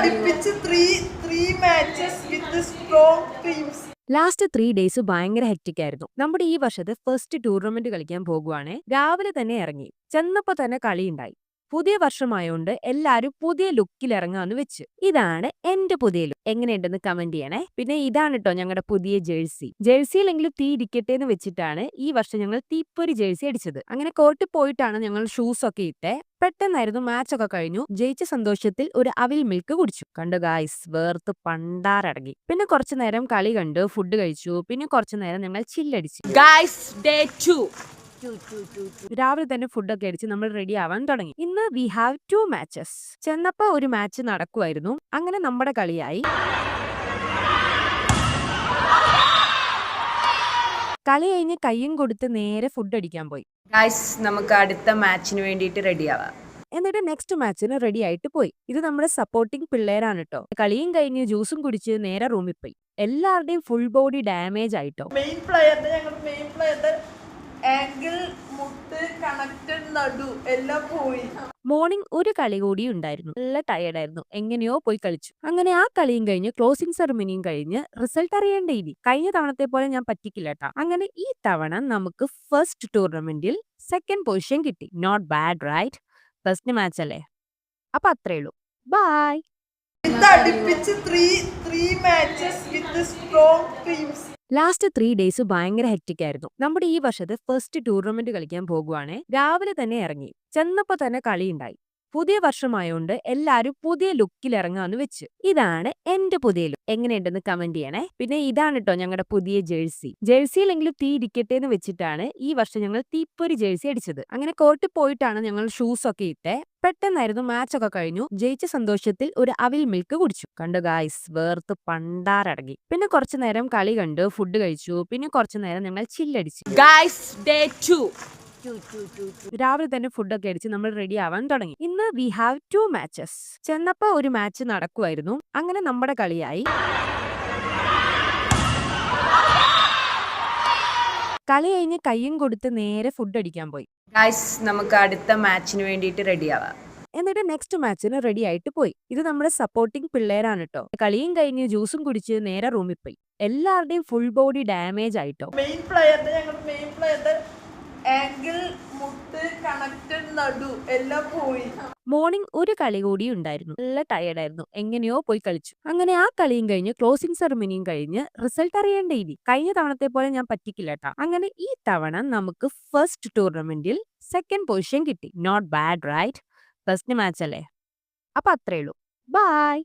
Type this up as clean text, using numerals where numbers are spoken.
അടുപ്പിച്ച് three matches with strong teams. Last 3 days ഭയങ്കര hectic ആയിരുന്നു. നമ്മുടെ ഈ വർഷത്തെ ഫസ്റ്റ് ടൂർണമെന്റ് കളിക്കാൻ പോകുവാണേ. രാവിലെ തന്നെ ഇറങ്ങി. ചെന്നപ്പോ തന്നെ കളിയുണ്ടായി. പുതിയ വർഷമായോണ്ട് എല്ലാരും പുതിയ ലുക്കിൽ ഇറങ്ങാന്ന് വെച്ച്. ഇതാണ് എന്റെ പുതിയ ലുക്ക്. എങ്ങനെയുണ്ടെന്ന് കമന്റ് ചെയ്യണേ. പിന്നെ ഇതാണ് കേട്ടോ ഞങ്ങളുടെ പുതിയ ജേഴ്സി. ജേഴ്സിയിലെങ്കിലും തീ ഇരിക്കട്ടെ എന്ന് വെച്ചിട്ടാണ് ഈ വർഷം ഞങ്ങൾ തീപ്പൊരി ജേഴ്സി അടിച്ചത്. അങ്ങനെ കോർട്ടിൽ പോയിട്ടാണ് ഞങ്ങൾ ഷൂസ് ഒക്കെ ഇട്ടേ. പെട്ടെന്നായിരുന്നു മാച്ച് ഒക്കെ കഴിഞ്ഞു. ജയിച്ച സന്തോഷത്തിൽ ഒരു അവിൽ മിൽക്ക് കുടിച്ചു. കണ്ടു ഗായ്സ്, വേർത്ത് പണ്ടാരടങ്ങി. പിന്നെ കുറച്ചു നേരം കളി കണ്ടു, ഫുഡ് കഴിച്ചു. പിന്നെ കുറച്ചു നേരം ഞങ്ങൾ ചില്ലടിച്ചു. Guys, day 2. രാവിലെ തന്നെ ഫുഡൊക്കെ അടിച്ച് നമ്മൾ റെഡി ആവാൻ തുടങ്ങി. ഇന്ന് വി ഹാവ് 2 മാച്ചസ്. ചെന്നപ്പോ ഒരു മാച്ച് നടക്കുമായിരുന്നു. അങ്ങനെ നമ്മുടെ കളിയായി. കളി കഴിഞ്ഞ് കയ്യും കൊടുത്ത് നേരെ ഫുഡ് അടിക്കാൻ പോയി. ഗൈസ്, നമുക്ക് അടുത്ത മാച്ചിന് വേണ്ടിയിട്ട് റെഡി ആവാം. എന്നിട്ട് നെക്സ്റ്റ് മാച്ചിന് റെഡി ആയിട്ട് പോയി. ഇത് നമ്മുടെ സപ്പോർട്ടിംഗ് പിള്ളേരാണ് കേട്ടോ. കളിയും കഴിഞ്ഞ് ജ്യൂസും കുടിച്ച് നേരെ റൂമിൽ പോയി. എല്ലാവരുടെയും ഫുൾ ബോഡി ഡാമേജ് ആയിട്ടോ. മെയിൻ പ്ലെയറിന്റെ ആംഗിൾ, മുട്ട്, കണക്റ്റഡ് നടു എല്ലാം പോയി. മോർണിംഗ് ഒരു കളി കൂടി ഉണ്ടായിരുന്നു. നല്ല ടയർഡായിരുന്നു. എങ്ങനെയോ പോയി കളിച്ചു. അങ്ങനെ ആ കളിയും കഴിഞ്ഞ് ക്ലോസിംഗ് സെറമണിയും കഴിഞ്ഞ് റിസൾട്ട് അറിയേണ്ട ഇനി. കഴിഞ്ഞ തവണത്തെ പോലെ ഞാൻ പറ്റിക്കില്ല കേട്ടോ. അങ്ങനെ ഈ തവണ നമുക്ക് ഫസ്റ്റ് ടൂർണമെന്റിൽ സെക്കൻഡ് പൊസിഷൻ കിട്ടി. Not bad right? First match അല്ലേ? അപ്പൊ അത്രേ ഉള്ളൂ. ബൈ. അടുപ്പിച്ച് three matches with strong teams. Last 3 days ഭയങ്കര ഹെക്റ്റിക് ആയിരുന്നു. നമ്മുടെ ഈ വർഷത്തെ ഫസ്റ്റ് ടൂർണമെന്റ് കളിക്കാൻ പോകുവാണേ. രാവിലെ തന്നെ ഇറങ്ങി. ചെന്നപ്പോ തന്നെ കളിയുണ്ടായി. പുതിയ വർഷമായോണ്ട് എല്ലാരും പുതിയ ലുക്കിൽ ഇറങ്ങാന്ന് വെച്ച്. ഇതാണ് എന്റെ പുതിയ ലുക്ക്. എങ്ങനെയുണ്ടെന്ന് കമന്റ് ചെയ്യണേ. പിന്നെ ഇതാണ് കേട്ടോ ഞങ്ങളുടെ പുതിയ ജേഴ്സി. ജേഴ്സിയിലെങ്കിലും തീ ഇരിക്കട്ടെ എന്ന് വെച്ചിട്ടാണ് ഈ വർഷം ഞങ്ങൾ തീപ്പൊരി ജേഴ്സി അടിച്ചത്. അങ്ങനെ കോർട്ടിൽ പോയിട്ടാണ് ഞങ്ങൾ ഷൂസ് ഒക്കെ ഇട്ടേ. പെട്ടെന്നായിരുന്നു മാച്ച് ഒക്കെ കഴിഞ്ഞു. ജയിച്ച സന്തോഷത്തിൽ ഒരു അവിൽ മിൽക്ക് കുടിച്ചു. കണ്ടു ഗായ്സ്, വേർത്ത് പണ്ടാരടങ്ങി. പിന്നെ കുറച്ചു നേരം കളി കണ്ടു, ഫുഡ് കഴിച്ചു. പിന്നെ കുറച്ചു നേരം ഞങ്ങൾ ചില്ലടിച്ചു. Guys, day 2. രാവിലെ തന്നെ ഫുഡൊക്കെ അടിച്ച് നമ്മൾ റെഡി ആവാൻ തുടങ്ങി. ഇന്ന് വി ഹാവ് 2 മാച്ചസ്. ചെന്നപ്പോ ഒരു മാച്ച് നടക്കുമായിരുന്നു. അങ്ങനെ നമ്മുടെ കളിയായി. കളി കഴിഞ്ഞ് കയ്യും കൊടുത്ത് നേരെ ഫുഡ് അടിക്കാൻ പോയി. ഗൈസ്, നമുക്ക് അടുത്ത മാച്ചിന് വേണ്ടിയിട്ട് റെഡി ആവാം. എന്നിട്ട് നെക്സ്റ്റ് മാച്ചിന് റെഡി ആയിട്ട് പോയി. ഇത് നമ്മുടെ സപ്പോർട്ടിംഗ് പിള്ളേരാണ് കേട്ടോ. കളിയും കഴിഞ്ഞ് ജ്യൂസും കുടിച്ച് നേരെ റൂമിൽ പോയി. എല്ലാവരുടെയും ഫുൾ ബോഡി ഡാമേജ് ആയിട്ടോ. മെയിൻ പ്ലെയറിന്റെ ആംഗിൾ, മുട്ട്, കണക്റ്റഡ് നടു എല്ലാം പോയി. മോർണിംഗ് ഒരു കളി കൂടി ഉണ്ടായിരുന്നു. നല്ല ടയർഡായിരുന്നു. എങ്ങനെയോ പോയി കളിച്ചു. അങ്ങനെ ആ കളിയും കഴിഞ്ഞ് ക്ലോസിംഗ് സെറമണിയും കഴിഞ്ഞ് റിസൾട്ട് അറിയേണ്ട ഇനി. കഴിഞ്ഞ തവണത്തെ പോലെ ഞാൻ പറ്റിക്കില്ല കേട്ടോ. അങ്ങനെ ഈ തവണ നമുക്ക് ഫസ്റ്റ് ടൂർണമെന്റിൽ സെക്കൻഡ് പൊസിഷൻ കിട്ടി. Not bad right? First match അല്ലേ? അപ്പൊ അത്രേ ഉള്ളൂ. ബൈ.